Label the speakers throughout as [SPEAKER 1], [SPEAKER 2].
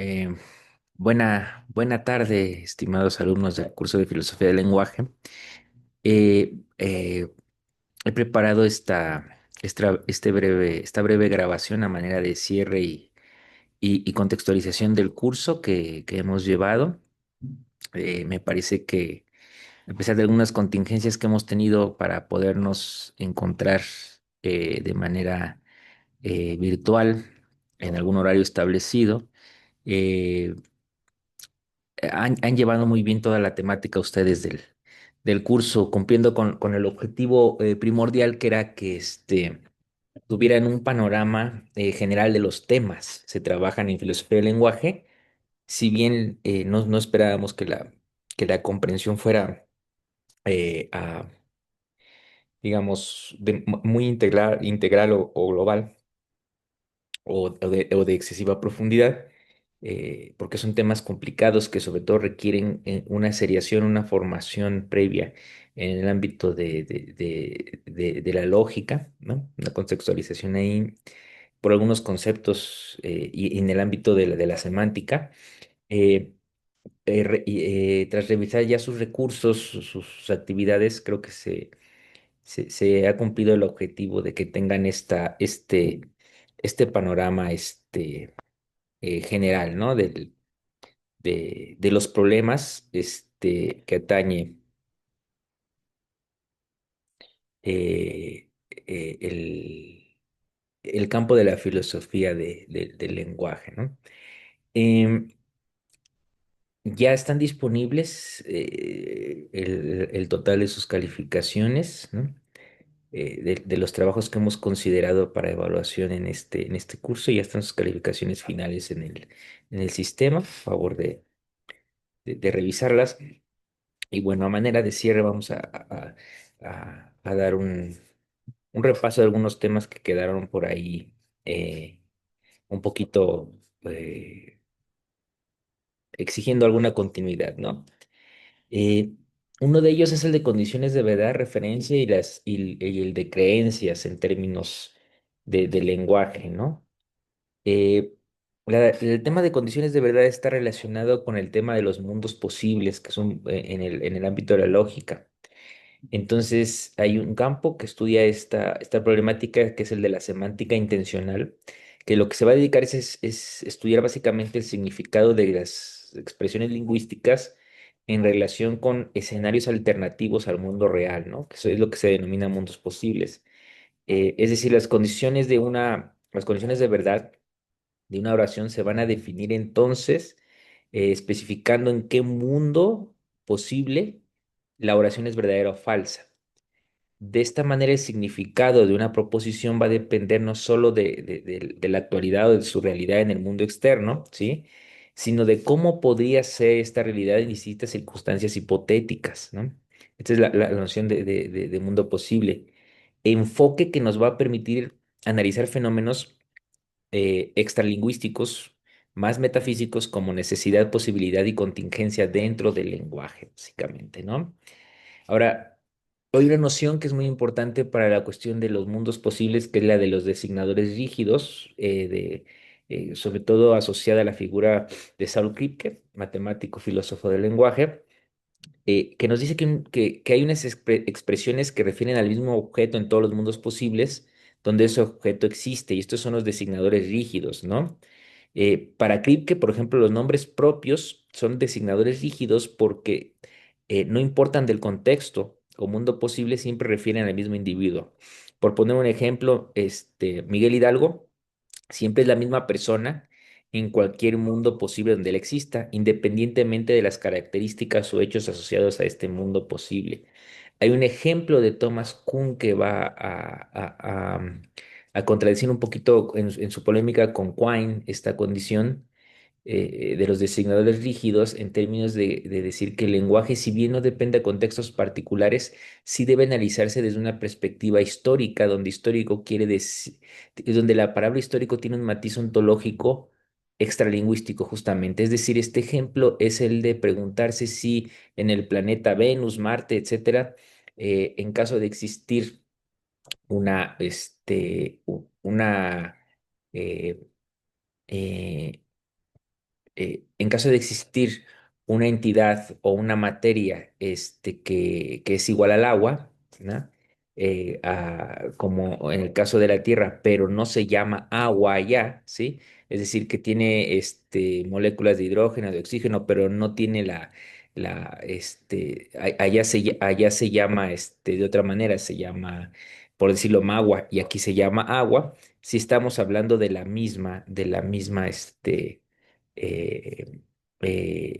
[SPEAKER 1] Eh, buena tarde, estimados alumnos del curso de Filosofía del Lenguaje. Eh, eh, He preparado esta breve grabación a manera de cierre y contextualización del curso que hemos llevado. Me parece que, a pesar de algunas contingencias que hemos tenido para podernos encontrar de manera virtual en algún horario establecido, eh, han llevado muy bien toda la temática ustedes del curso, cumpliendo con el objetivo primordial que era que tuvieran un panorama general de los temas se trabajan en filosofía del lenguaje. Si bien no esperábamos que la comprensión fuera, a, digamos, muy integral o global o de excesiva profundidad, porque son temas complicados que sobre todo requieren una seriación, una formación previa en el ámbito de la lógica, ¿no? Una contextualización ahí por algunos conceptos y en el ámbito de la semántica. eh, Tras revisar ya sus recursos, sus actividades, creo que se ha cumplido el objetivo de que tengan este panorama general, ¿no? De los problemas que atañe el campo de la filosofía del lenguaje, ¿no? Em, ya están disponibles el total de sus calificaciones, ¿no? De los trabajos que hemos considerado para evaluación en este curso. Ya están sus calificaciones finales en el sistema, a favor de revisarlas. Y bueno, a manera de cierre vamos a dar un repaso de algunos temas que quedaron por ahí un poquito exigiendo alguna continuidad, ¿no? Eh, Uno de ellos es el de condiciones de verdad, referencia y el de creencias en términos de lenguaje, ¿no? Eh, el tema de condiciones de verdad está relacionado con el tema de los mundos posibles, que son en el ámbito de la lógica. Entonces, hay un campo que estudia esta problemática, que es el de la semántica intencional, que lo que se va a dedicar es estudiar básicamente el significado de las expresiones lingüísticas en relación con escenarios alternativos al mundo real, ¿no? Que eso es lo que se denomina mundos posibles. Es decir, las condiciones de verdad de una oración se van a definir entonces, especificando en qué mundo posible la oración es verdadera o falsa. De esta manera, el significado de una proposición va a depender no solo de la actualidad o de su realidad en el mundo externo, ¿sí? Sino de cómo podría ser esta realidad en distintas circunstancias hipotéticas, ¿no? Esta es la noción de mundo posible. Enfoque que nos va a permitir analizar fenómenos extralingüísticos más metafísicos como necesidad, posibilidad y contingencia dentro del lenguaje, básicamente, ¿no? Ahora, hay una noción que es muy importante para la cuestión de los mundos posibles, que es la de los designadores rígidos, sobre todo asociada a la figura de Saul Kripke, matemático, filósofo del lenguaje, que nos dice que hay unas expresiones que refieren al mismo objeto en todos los mundos posibles, donde ese objeto existe, y estos son los designadores rígidos, ¿no? Para Kripke, por ejemplo, los nombres propios son designadores rígidos porque no importan del contexto o mundo posible, siempre refieren al mismo individuo. Por poner un ejemplo, Miguel Hidalgo siempre es la misma persona en cualquier mundo posible donde él exista, independientemente de las características o hechos asociados a este mundo posible. Hay un ejemplo de Thomas Kuhn que va a contradecir un poquito en su polémica con Quine esta condición de los designadores rígidos en términos de decir que el lenguaje, si bien no depende de contextos particulares, sí debe analizarse desde una perspectiva histórica, donde histórico quiere decir, donde la palabra histórico tiene un matiz ontológico extralingüístico justamente. Es decir, este ejemplo es el de preguntarse si en el planeta Venus, Marte, etcétera, en caso de existir una eh, eh, en caso de existir una entidad o una materia que es igual al agua, ¿no? Como en el caso de la Tierra, pero no se llama agua ya, ¿sí? Es decir, que tiene moléculas de hidrógeno, de oxígeno, pero no tiene allá se llama de otra manera, se llama, por decirlo, magua, y aquí se llama agua, si estamos hablando eh,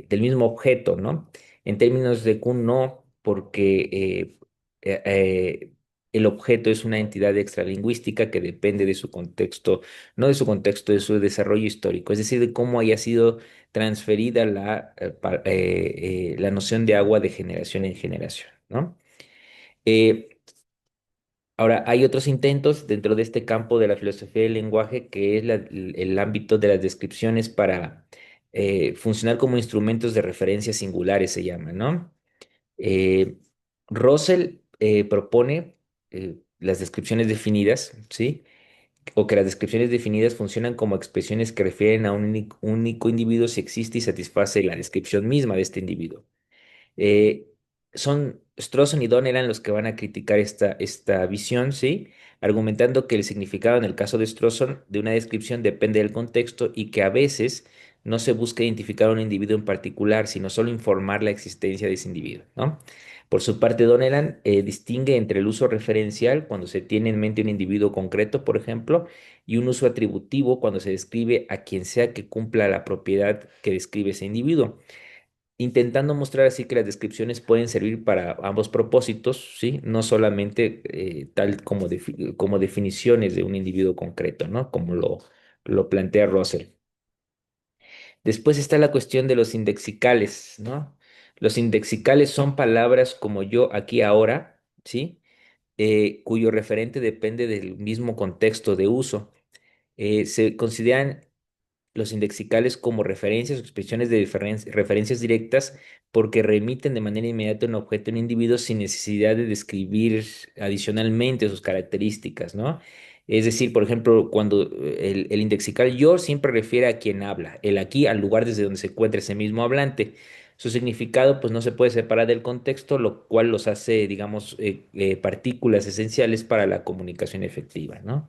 [SPEAKER 1] del mismo objeto, ¿no? En términos de Kuhn, no, porque eh, eh, el objeto es una entidad extralingüística que depende de su contexto, no de su contexto, de su desarrollo histórico, es decir, de cómo haya sido transferida la noción de agua de generación en generación, ¿no? Eh, Ahora, hay otros intentos dentro de este campo de la filosofía del lenguaje, que es el ámbito de las descripciones para funcionar como instrumentos de referencia singulares, se llama, ¿no? Eh, Russell propone las descripciones definidas, ¿sí? O que las descripciones definidas funcionan como expresiones que refieren a un único individuo si existe y satisface la descripción misma de este individuo. Eh, Son Strawson y Donnelan los que van a criticar esta visión, ¿sí? Argumentando que el significado en el caso de Strawson de una descripción depende del contexto y que a veces no se busca identificar a un individuo en particular, sino solo informar la existencia de ese individuo, ¿no? Por su parte, Donnelan distingue entre el uso referencial, cuando se tiene en mente un individuo concreto, por ejemplo, y un uso atributivo, cuando se describe a quien sea que cumpla la propiedad que describe ese individuo, intentando mostrar así que las descripciones pueden servir para ambos propósitos, ¿sí? No solamente tal como, como definiciones de un individuo concreto, ¿no? Como lo plantea Russell. Después está la cuestión de los indexicales, ¿no? Los indexicales son palabras como yo, aquí, ahora, ¿sí? Cuyo referente depende del mismo contexto de uso. Se consideran los indexicales como referencias o expresiones de referencias directas porque remiten de manera inmediata a un objeto, un individuo, sin necesidad de describir adicionalmente sus características, ¿no? Es decir, por ejemplo, cuando el indexical yo siempre refiere a quien habla, el aquí al lugar desde donde se encuentra ese mismo hablante. Su significado pues no se puede separar del contexto, lo cual los hace, digamos, partículas esenciales para la comunicación efectiva, ¿no?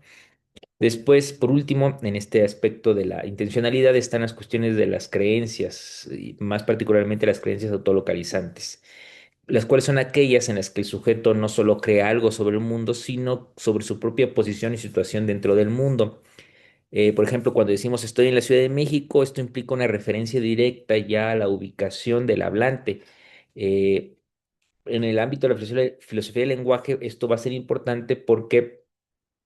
[SPEAKER 1] Después, por último, en este aspecto de la intencionalidad están las cuestiones de las creencias, y más particularmente las creencias autolocalizantes, las cuales son aquellas en las que el sujeto no solo crea algo sobre el mundo, sino sobre su propia posición y situación dentro del mundo. Por ejemplo, cuando decimos estoy en la Ciudad de México, esto implica una referencia directa ya a la ubicación del hablante. Eh, en el ámbito de la filosofía del lenguaje, esto va a ser importante porque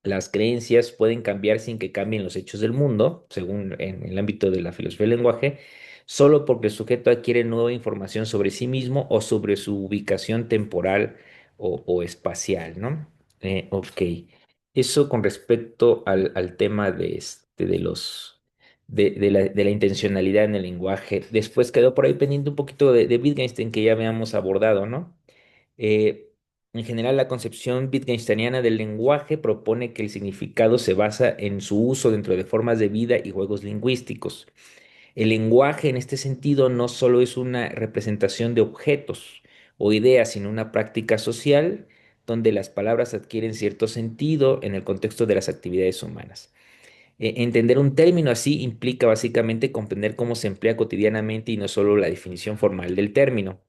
[SPEAKER 1] las creencias pueden cambiar sin que cambien los hechos del mundo, según en el ámbito de la filosofía del lenguaje, solo porque el sujeto adquiere nueva información sobre sí mismo o sobre su ubicación temporal o espacial, ¿no? Ok. Eso con respecto al tema de la intencionalidad en el lenguaje. Después quedó por ahí pendiente un poquito de Wittgenstein que ya habíamos abordado, ¿no? Eh, en general, la concepción wittgensteiniana del lenguaje propone que el significado se basa en su uso dentro de formas de vida y juegos lingüísticos. El lenguaje, en este sentido, no solo es una representación de objetos o ideas, sino una práctica social donde las palabras adquieren cierto sentido en el contexto de las actividades humanas. Entender un término así implica básicamente comprender cómo se emplea cotidianamente y no solo la definición formal del término.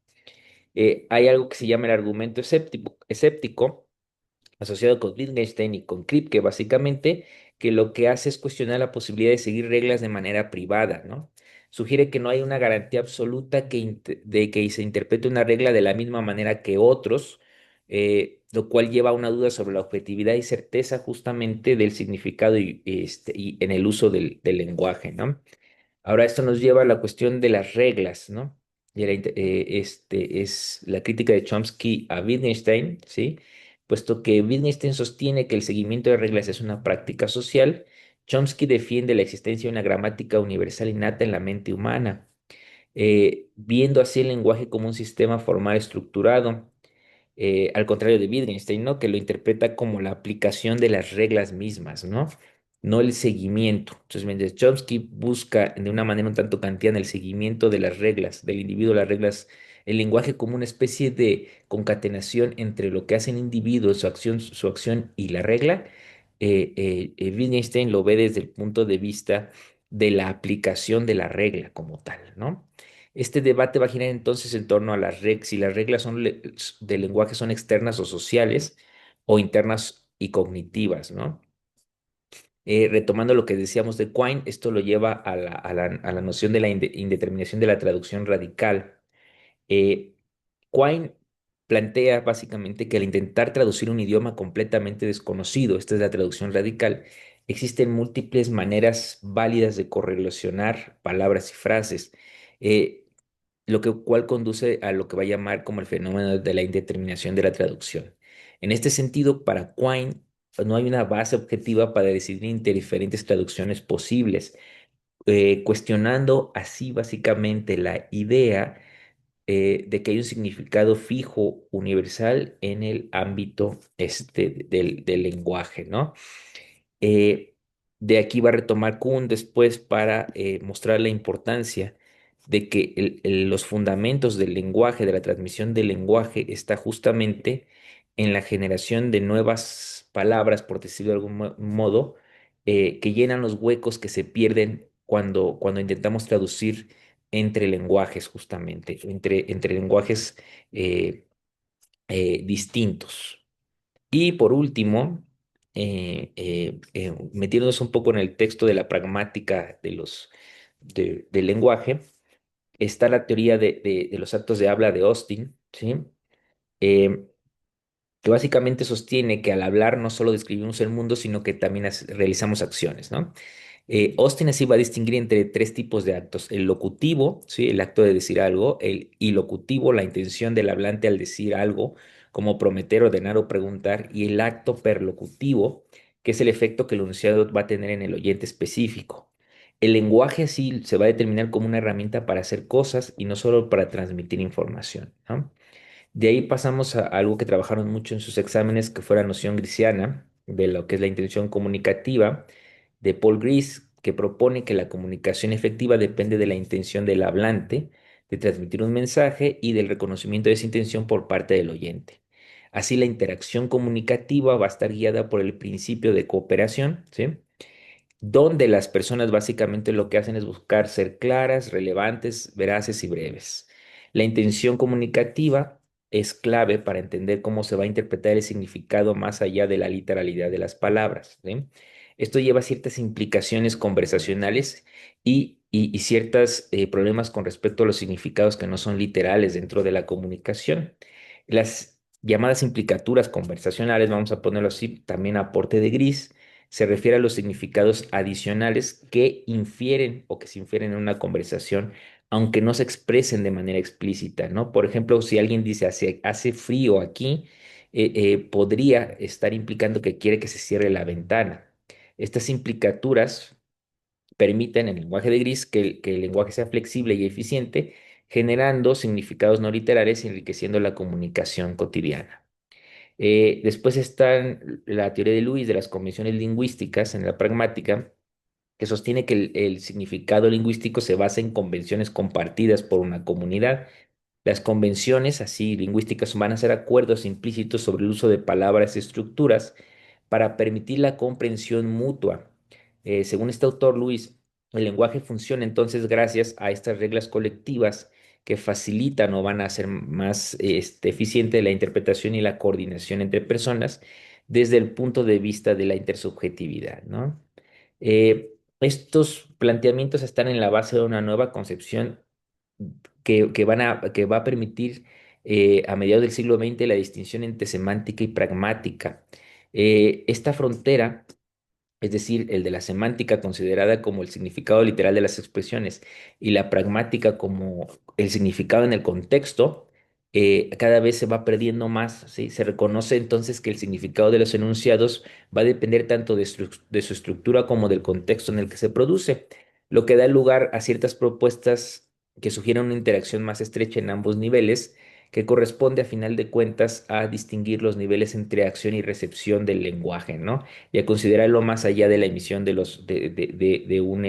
[SPEAKER 1] Hay algo que se llama el argumento escéptico, asociado con Wittgenstein y con Kripke, básicamente, que lo que hace es cuestionar la posibilidad de seguir reglas de manera privada, ¿no? Sugiere que no hay una garantía absoluta de que se interprete una regla de la misma manera que otros, lo cual lleva a una duda sobre la objetividad y certeza justamente del significado y en el uso del lenguaje, ¿no? Ahora, esto nos lleva a la cuestión de las reglas, ¿no? Es la crítica de Chomsky a Wittgenstein, ¿sí? Puesto que Wittgenstein sostiene que el seguimiento de reglas es una práctica social, Chomsky defiende la existencia de una gramática universal innata en la mente humana, viendo así el lenguaje como un sistema formal estructurado, al contrario de Wittgenstein, ¿no? Que lo interpreta como la aplicación de las reglas mismas, ¿no? no el seguimiento. Entonces, mientras Chomsky busca de una manera un tanto kantiana el seguimiento de las reglas, del individuo, las reglas, el lenguaje como una especie de concatenación entre lo que hace el individuo, su acción y la regla, Wittgenstein lo ve desde el punto de vista de la aplicación de la regla como tal, ¿no? Este debate va a girar entonces en torno a las reglas, si las reglas del lenguaje son externas o sociales o internas y cognitivas, ¿no? Retomando lo que decíamos de Quine, esto lo lleva a la noción de la indeterminación de la traducción radical. Eh, Quine plantea básicamente que al intentar traducir un idioma completamente desconocido, esta es la traducción radical, existen múltiples maneras válidas de correlacionar palabras y frases, eh, lo que cual conduce a lo que va a llamar como el fenómeno de la indeterminación de la traducción. En este sentido, para Quine, no hay una base objetiva para decidir entre diferentes traducciones posibles, cuestionando así básicamente la idea de que hay un significado fijo, universal en el ámbito del lenguaje, ¿no? Eh, de aquí va a retomar Kuhn después para mostrar la importancia de que los fundamentos del lenguaje, de la transmisión del lenguaje, está justamente en la generación de nuevas palabras, por decirlo de algún modo, que llenan los huecos que se pierden cuando intentamos traducir entre lenguajes, justamente, entre lenguajes eh, distintos. Y por último, metiéndonos un poco en el texto de la pragmática del lenguaje, está la teoría de los actos de habla de Austin, ¿sí? Eh, que básicamente sostiene que al hablar no solo describimos el mundo, sino que también realizamos acciones, ¿no? Austin así va a distinguir entre tres tipos de actos: el locutivo, ¿sí? El acto de decir algo; el ilocutivo, la intención del hablante al decir algo, como prometer, ordenar o preguntar; y el acto perlocutivo, que es el efecto que el enunciado va a tener en el oyente específico. El lenguaje así se va a determinar como una herramienta para hacer cosas y no solo para transmitir información, ¿no? De ahí pasamos a algo que trabajaron mucho en sus exámenes, que fue la noción grisiana de lo que es la intención comunicativa de Paul Gris, que propone que la comunicación efectiva depende de la intención del hablante de transmitir un mensaje y del reconocimiento de esa intención por parte del oyente. Así, la interacción comunicativa va a estar guiada por el principio de cooperación, ¿sí? Donde las personas básicamente lo que hacen es buscar ser claras, relevantes, veraces y breves. La intención comunicativa es clave para entender cómo se va a interpretar el significado más allá de la literalidad de las palabras, ¿sí? Esto lleva a ciertas implicaciones conversacionales y ciertos problemas con respecto a los significados que no son literales dentro de la comunicación. Las llamadas implicaturas conversacionales, vamos a ponerlo así, también aporte de Gris, se refiere a los significados adicionales que infieren o que se infieren en una conversación, aunque no se expresen de manera explícita, ¿no? Por ejemplo, si alguien dice hace frío aquí, podría estar implicando que quiere que se cierre la ventana. Estas implicaturas permiten en el lenguaje de Gris que el lenguaje sea flexible y eficiente, generando significados no literales y enriqueciendo la comunicación cotidiana. Después está la teoría de Lewis de las convenciones lingüísticas en la pragmática, que sostiene que el significado lingüístico se basa en convenciones compartidas por una comunidad. Las convenciones, así lingüísticas, van a ser acuerdos implícitos sobre el uso de palabras y estructuras para permitir la comprensión mutua. Según este autor, Luis, el lenguaje funciona entonces gracias a estas reglas colectivas que facilitan o van a hacer más eficiente la interpretación y la coordinación entre personas desde el punto de vista de la intersubjetividad, ¿no? Estos planteamientos están en la base de una nueva concepción que va a permitir a mediados del siglo XX la distinción entre semántica y pragmática. Esta frontera, es decir, el de la semántica considerada como el significado literal de las expresiones y la pragmática como el significado en el contexto, cada vez se va perdiendo más, ¿sí? Se reconoce entonces que el significado de los enunciados va a depender tanto de su estructura como del contexto en el que se produce, lo que da lugar a ciertas propuestas que sugieren una interacción más estrecha en ambos niveles, que corresponde a final de cuentas a distinguir los niveles entre acción y recepción del lenguaje, ¿no? Y a considerarlo más allá de la emisión de un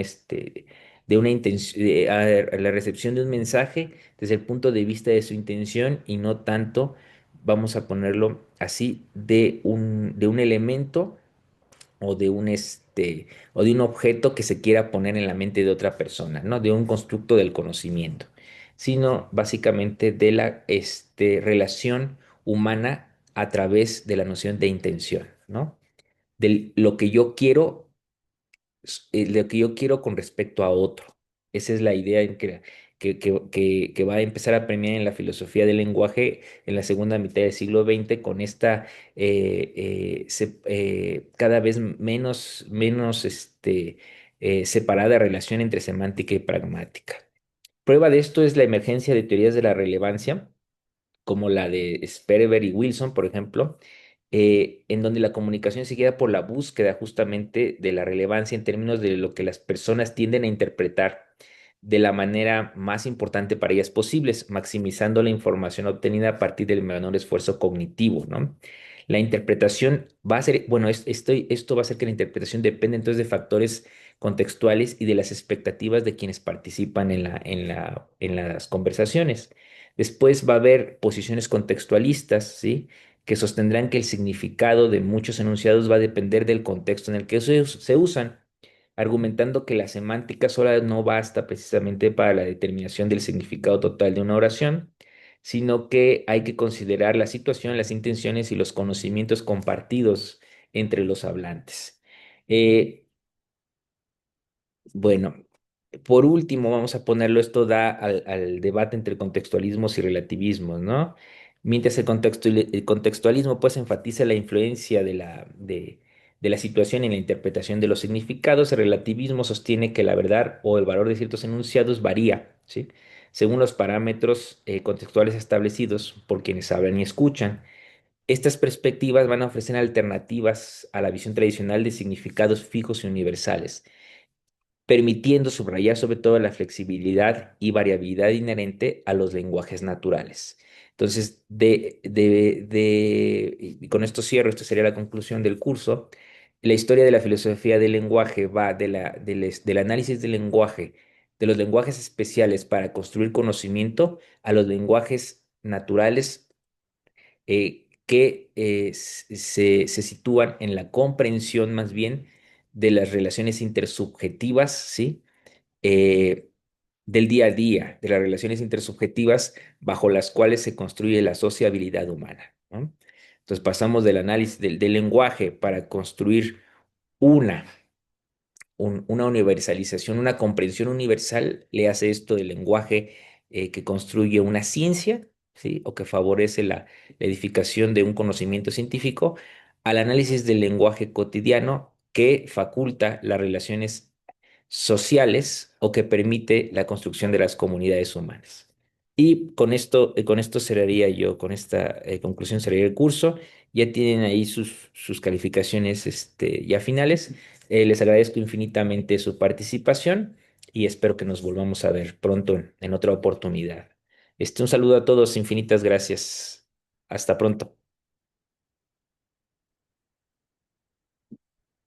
[SPEAKER 1] de una intención, a la recepción de un mensaje desde el punto de vista de su intención y no tanto, vamos a ponerlo así, de un elemento o de o de un objeto que se quiera poner en la mente de otra persona, ¿no? De un constructo del conocimiento, sino básicamente de la relación humana a través de la noción de intención, ¿no? De lo que yo quiero con respecto a otro. Esa es la idea que va a empezar a premiar en la filosofía del lenguaje en la segunda mitad del siglo XX con esta cada vez menos separada relación entre semántica y pragmática. Prueba de esto es la emergencia de teorías de la relevancia como la de Sperber y Wilson, por ejemplo, en donde la comunicación se guía por la búsqueda justamente de la relevancia en términos de lo que las personas tienden a interpretar de la manera más importante para ellas posibles, maximizando la información obtenida a partir del menor esfuerzo cognitivo, ¿no? La interpretación va a ser, bueno, esto va a hacer que la interpretación dependa entonces de factores contextuales y de las expectativas de quienes participan en las conversaciones. Después va a haber posiciones contextualistas, ¿sí? Que sostendrán que el significado de muchos enunciados va a depender del contexto en el que se usan, argumentando que la semántica sola no basta precisamente para la determinación del significado total de una oración, sino que hay que considerar la situación, las intenciones y los conocimientos compartidos entre los hablantes. Eh, bueno, por último, vamos a ponerlo, esto da al debate entre contextualismos y relativismos, ¿no? Mientras el contextualismo pues enfatiza la influencia de la situación en la interpretación de los significados, el relativismo sostiene que la verdad o el valor de ciertos enunciados varía, ¿sí? Según los parámetros contextuales establecidos por quienes hablan y escuchan. Estas perspectivas van a ofrecer alternativas a la visión tradicional de significados fijos y universales, permitiendo subrayar sobre todo la flexibilidad y variabilidad inherente a los lenguajes naturales. Entonces, y con esto cierro, esta sería la conclusión del curso. La historia de la filosofía del lenguaje va del análisis del lenguaje, de los lenguajes especiales para construir conocimiento, a los lenguajes naturales se sitúan en la comprensión más bien de las relaciones intersubjetivas, ¿sí? eh, del día a día, de las relaciones intersubjetivas bajo las cuales se construye la sociabilidad humana, ¿no? Entonces pasamos del análisis del lenguaje para construir una, una universalización, una comprensión universal, le hace esto del lenguaje que construye una ciencia, ¿sí? O que favorece la edificación de un conocimiento científico, al análisis del lenguaje cotidiano que faculta las relaciones sociales o que permite la construcción de las comunidades humanas. Y con esto cerraría yo, con esta conclusión cerraría el curso. Ya tienen ahí sus calificaciones ya finales. Les agradezco infinitamente su participación y espero que nos volvamos a ver pronto en otra oportunidad. Un saludo a todos, infinitas gracias. Hasta pronto.